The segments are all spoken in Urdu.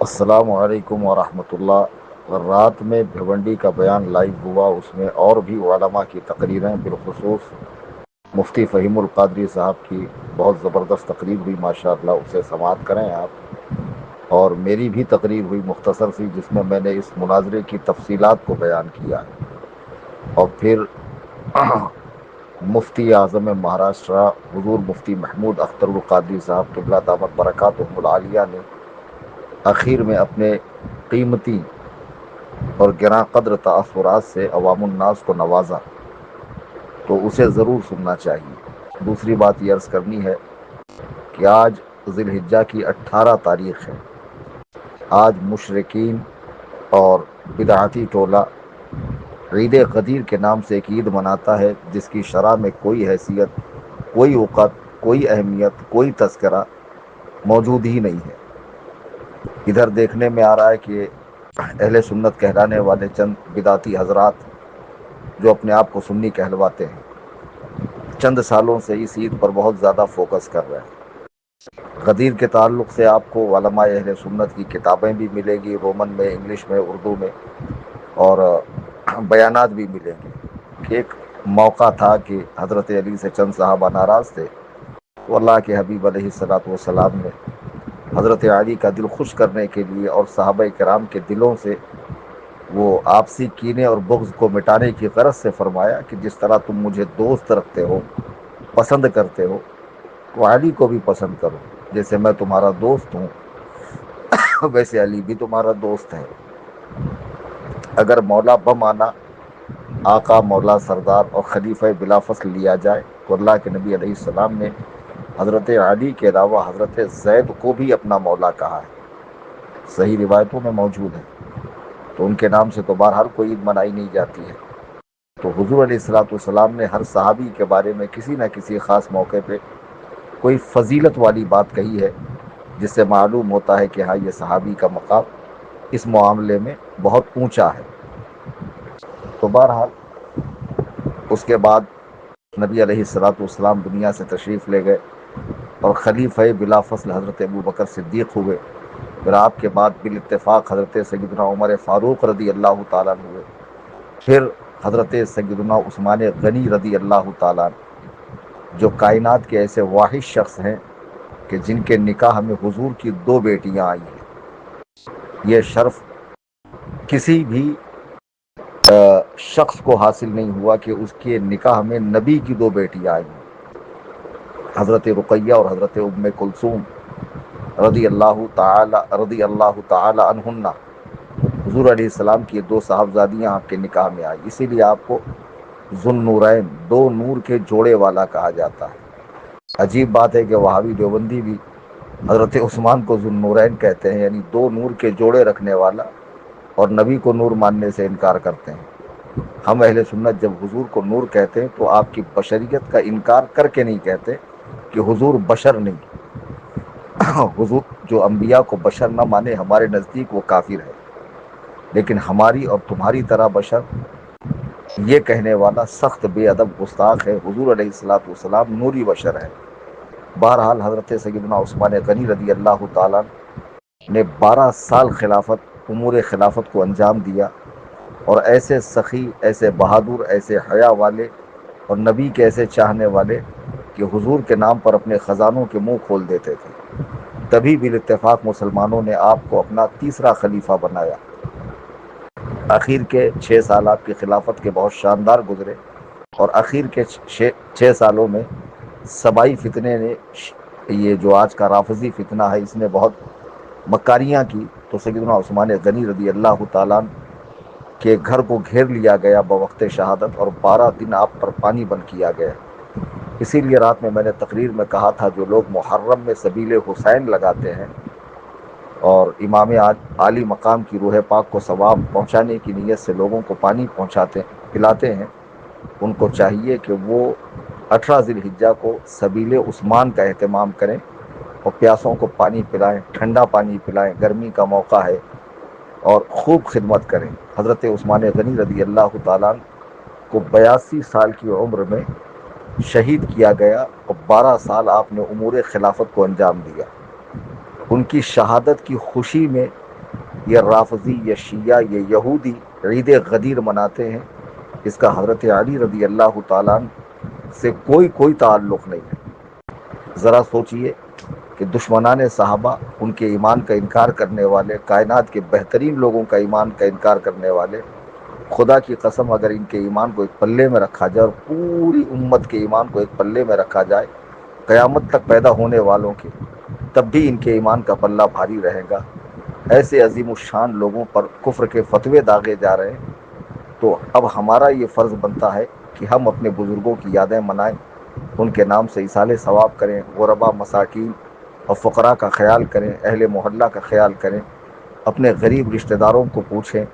السلام علیکم ورحمۃ اللہ۔ رات میں بھیونڈی کا بیان لائیو ہوا، اس میں اور بھی علماء کی تقریریں، بالخصوص مفتی فہیم القادری صاحب کی بہت زبردست تقریر ہوئی، ماشاء اللہ، اسے سماعت کریں آپ۔ اور میری بھی تقریر ہوئی مختصر سی، جس میں نے اس مناظرے کی تفصیلات کو بیان کیا ہے۔ اور پھر مفتی اعظم مہاراشٹرا حضور مفتی محمود اختر القادری صاحب قبلہ دامت برکاتہم العالیہ نے اخیر میں اپنے قیمتی اور گراں قدر تاثرات سے عوام الناس کو نوازا، تو اسے ضرور سننا چاہیے۔ دوسری بات یہ عرض کرنی ہے کہ آج ذی الحجہ کی 18 تاریخ ہے۔ آج مشرکین اور بدعتی ٹولہ عید غدیر کے نام سے ایک عید مناتا ہے، جس کی شرع میں کوئی حیثیت، کوئی وقت، کوئی اہمیت، کوئی تذکرہ موجود ہی نہیں ہے۔ ادھر دیکھنے میں آ رہا ہے کہ اہل سنت کہلانے والے چند بدعتی حضرات جو اپنے آپ کو سنی کہلواتے ہیں، چند سالوں سے اس عید پر بہت زیادہ فوکس کر رہے ہیں۔ غدیر کے تعلق سے آپ کو علماء اہل سنت کی کتابیں بھی ملے گی، رومن میں، انگلش میں، اردو میں، اور بیانات بھی ملیں گے کہ ایک موقع تھا کہ حضرت علی سے چند صحابہ ناراض تھے، تو اللہ کے حبیب علیہ الصلوۃ والسلام نے حضرت علی کا دل خوش کرنے کے لیے اور صحابہ کرام کے دلوں سے وہ آپسی کینے اور بغض کو مٹانے کی غرض سے فرمایا کہ جس طرح تم مجھے دوست رکھتے ہو، پسند کرتے ہو، تو علی کو بھی پسند کرو۔ جیسے میں تمہارا دوست ہوں، ویسے علی بھی تمہارا دوست ہے۔ اگر مولا بمانا آقا، مولا سردار اور خلیفہ بلا فصل لیا جائے، تو اللہ کے نبی علیہ السلام نے حضرت علی کے علاوہ حضرت زید کو بھی اپنا مولا کہا ہے، صحیح روایتوں میں موجود ہے۔ تو ان کے نام سے تو بہرحال کوئی عید منائی نہیں جاتی ہے۔ تو حضور علیہ الصلوۃ والسلام نے ہر صحابی کے بارے میں کسی نہ کسی خاص موقع پہ کوئی فضیلت والی بات کہی ہے، جس سے معلوم ہوتا ہے کہ ہاں، یہ صحابی کا مقام اس معاملے میں بہت اونچا ہے۔ تو بہرحال اس کے بعد نبی علیہ الصلوۃ والسلام دنیا سے تشریف لے گئے اور خلیفہ بلا فصل حضرت ابوبکر صدیق ہوئے۔ پھر آپ کے بعد بالاتفاق حضرت سیدنا عمر فاروق رضی اللہ تعالیٰ عنہ ہوئے۔ پھر حضرت سیدنا عثمان غنی رضی اللہ تعالیٰ عنہ، جو کائنات کے ایسے واحد شخص ہیں کہ جن کے نکاح میں حضور کی 2 بیٹیاں آئی ہیں۔ یہ شرف کسی بھی شخص کو حاصل نہیں ہوا کہ اس کے نکاح میں نبی کی 2 بیٹیاں آئی ہیں، حضرت رقیہ اور حضرت ام کلثوم رضی اللہ تعالی عنہن۔ حضور علیہ السلام کی 2 صاحبزادیاں آپ کے نکاح میں آئی، اسی لیے آپ کو ذو النورین، 2 نور کے جوڑے والا کہا جاتا ہے۔ عجیب بات ہے کہ وہابی دیوبندی بھی حضرت عثمان کو ذو النورین کہتے ہیں، یعنی 2 نور کے جوڑے رکھنے والا، اور نبی کو نور ماننے سے انکار کرتے ہیں۔ ہم اہل سنت جب حضور کو نور کہتے ہیں تو آپ کی بشریت کا انکار کر کے نہیں کہتے کہ حضور بشر نہیں۔ حضور جو انبیاء کو بشر نہ مانے، ہمارے نزدیک وہ کافر ہے، لیکن ہماری اور تمہاری طرح بشر، یہ کہنے والا سخت بے ادب گستاخ ہے۔ حضور علیہ الصلوۃ والسلام نوری بشر ہے۔ بہرحال حضرت سیدنا عثمان غنی رضی اللہ تعالیٰ نے 12 سال امور خلافت کو انجام دیا، اور ایسے سخی، ایسے بہادر، ایسے حیا والے اور نبی کے ایسے چاہنے والے کہ حضور کے نام پر اپنے خزانوں کے منہ کھول دیتے تھے۔ تبھی بالاتفاق مسلمانوں نے آپ کو اپنا تیسرا خلیفہ بنایا۔ اخیر کے 6 سال آپ کی خلافت کے بہت شاندار گزرے، اور اخیر کے 6 سالوں میں سبائی فتنے نے، یہ جو آج کا رافضی فتنہ ہے، اس نے بہت مکاریاں کی، تو سیدنا عثمان غنی رضی اللہ تعالیٰ کے گھر کو گھیر لیا گیا بوقت شہادت، اور 12 دن آپ پر پانی بند کیا گیا۔ اسی لیے رات میں نے تقریر میں کہا تھا، جو لوگ محرم میں سبیل حسین لگاتے ہیں اور امام عالی مقام کی روح پاک کو ثواب پہنچانے کی نیت سے لوگوں کو پانی پلاتے ہیں، ان کو چاہیے کہ وہ 18 ذی الحجہ کو سبیل عثمان کا اہتمام کریں اور پیاسوں کو پانی پلائیں، ٹھنڈا پانی پلائیں، گرمی کا موقع ہے، اور خوب خدمت کریں۔ حضرت عثمان غنی رضی اللہ تعالیٰ کو 82 سال کی عمر میں شہید کیا گیا، اور 12 سال آپ نے امور خلافت کو انجام دیا۔ ان کی شہادت کی خوشی میں یہ رافضی، یہ شیعہ، یہ یہودی عید غدیر مناتے ہیں، اس کا حضرت علی رضی اللہ تعالیٰ عنہ سے کوئی تعلق نہیں ہے۔ ذرا سوچئے کہ دشمنان صحابہ، ان کے ایمان کا انکار کرنے والے، کائنات کے بہترین لوگوں کا ایمان کا انکار کرنے والے، خدا کی قسم اگر ان کے ایمان کو ایک پلے میں رکھا جائے اور پوری امت کے ایمان کو ایک پلے میں رکھا جائے قیامت تک پیدا ہونے والوں کے، تب بھی ان کے ایمان کا پلہ بھاری رہے گا۔ ایسے عظیم الشان لوگوں پر کفر کے فتوے داغے جا رہے ہیں، تو اب ہمارا یہ فرض بنتا ہے کہ ہم اپنے بزرگوں کی یادیں منائیں، ان کے نام سے اصالے ثواب کریں، غربا، مساکین اور فقراء کا خیال کریں، اہل محلہ کا خیال کریں، اپنے غریب رشتہ داروں کو پوچھیں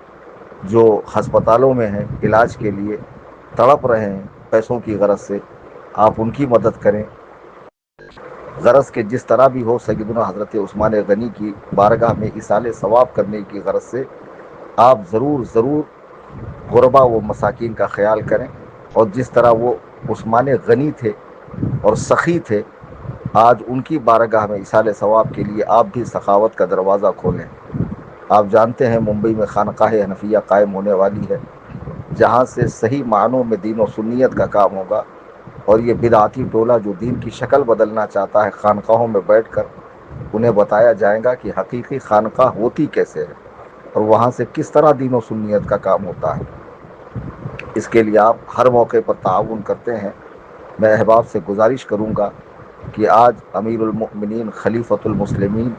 جو ہسپتالوں میں ہیں، علاج کے لیے تڑپ رہے ہیں پیسوں کی غرض سے، آپ ان کی مدد کریں۔ غرض کہ جس طرح بھی ہو سیدنا حضرت عثمان غنی کی بارگاہ میں اصالے ثواب کرنے کی غرض سے آپ ضرور غربا و مساکین کا خیال کریں، اور جس طرح وہ عثمان غنی تھے اور سخی تھے، آج ان کی بارگاہ میں اصالے ثواب کے لیے آپ بھی سخاوت کا دروازہ کھولیں۔ آپ جانتے ہیں ممبئی میں خانقاہ حنفیہ قائم ہونے والی ہے، جہاں سے صحیح معنوں میں دین و سنیت کا کام ہوگا، اور یہ بدعتی ٹولہ جو دین کی شکل بدلنا چاہتا ہے، خانقاہوں میں بیٹھ کر انہیں بتایا جائے گا کہ حقیقی خانقاہ ہوتی کیسے ہے اور وہاں سے کس طرح دین و سنیت کا کام ہوتا ہے۔ اس کے لیے آپ ہر موقع پر تعاون کرتے ہیں۔ میں احباب سے گزارش کروں گا کہ آج امیر المؤمنین خلیفۃ المسلمین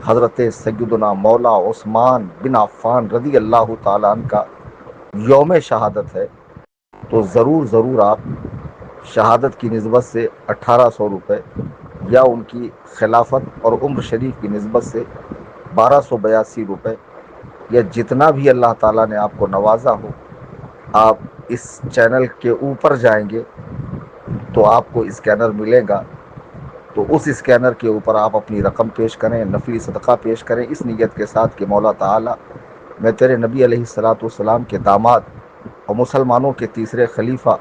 حضرت سیدنا مولا عثمان بن عفان رضی اللہ تعالیٰ عنہ کا یوم شہادت ہے، تو ضرور آپ شہادت کی نسبت سے 1800 روپے یا ان کی خلافت اور عمر شریف کی نسبت سے 1282 روپے یا جتنا بھی اللہ تعالیٰ نے آپ کو نوازا ہو، آپ اس چینل کے اوپر جائیں گے تو آپ کو اسکینر ملے گا، تو اس اسکینر کے اوپر آپ اپنی رقم پیش کریں، نفلی صدقہ پیش کریں، اس نیت کے ساتھ کہ مولا تعالیٰ میں تیرے نبی علیہ الصلوۃ والسلام کے داماد اور مسلمانوں کے تیسرے خلیفہ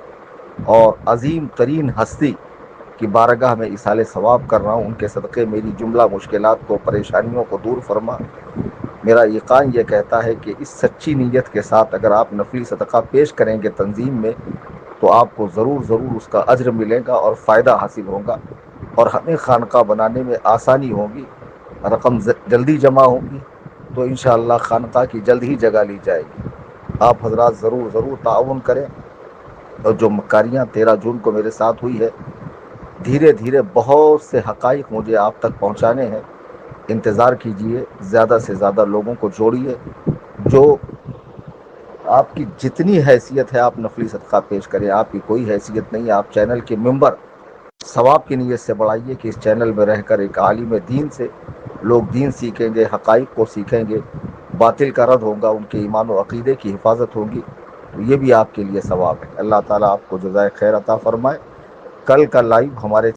اور عظیم ترین ہستی کی بارگاہ میں اصال ثواب کر رہا ہوں، ان کے صدقے میری جملہ مشکلات کو، پریشانیوں کو دور فرما۔ میرا یقین یہ کہتا ہے کہ اس سچی نیت کے ساتھ اگر آپ نفلی صدقہ پیش کریں گے تنظیم میں، تو آپ کو ضرور اس کا اجر ملے گا اور فائدہ حاصل ہوگا، اور ہمیں خانقاہ بنانے میں آسانی ہوگی، رقم جلدی جمع ہوگی، تو انشاءاللہ خانقاہ کی جلد ہی جگہ لی جائے گی۔ آپ حضرات ضرور تعاون کریں، اور جو مکاریاں 13 جون کو میرے ساتھ ہوئی ہے، دھیرے بہت سے حقائق مجھے آپ تک پہنچانے ہیں، انتظار کیجئے، زیادہ سے زیادہ لوگوں کو جوڑیے، جو آپ کی جتنی حیثیت ہے آپ نفلی صدقہ پیش کریں، آپ کی کوئی حیثیت نہیں، آپ چینل کے ممبر ثواب کی نیت سے بڑھائیے کہ اس چینل میں رہ کر ایک عالم دین سے لوگ دین سیکھیں گے، حقائق کو سیکھیں گے، باطل کا رد ہوگا، ان کے ایمان و عقیدے کی حفاظت ہوگی، تو یہ بھی آپ کے لیے ثواب ہے۔ اللہ تعالیٰ آپ کو جزائے خیر عطا فرمائے۔ کل کا لائیو ہمارے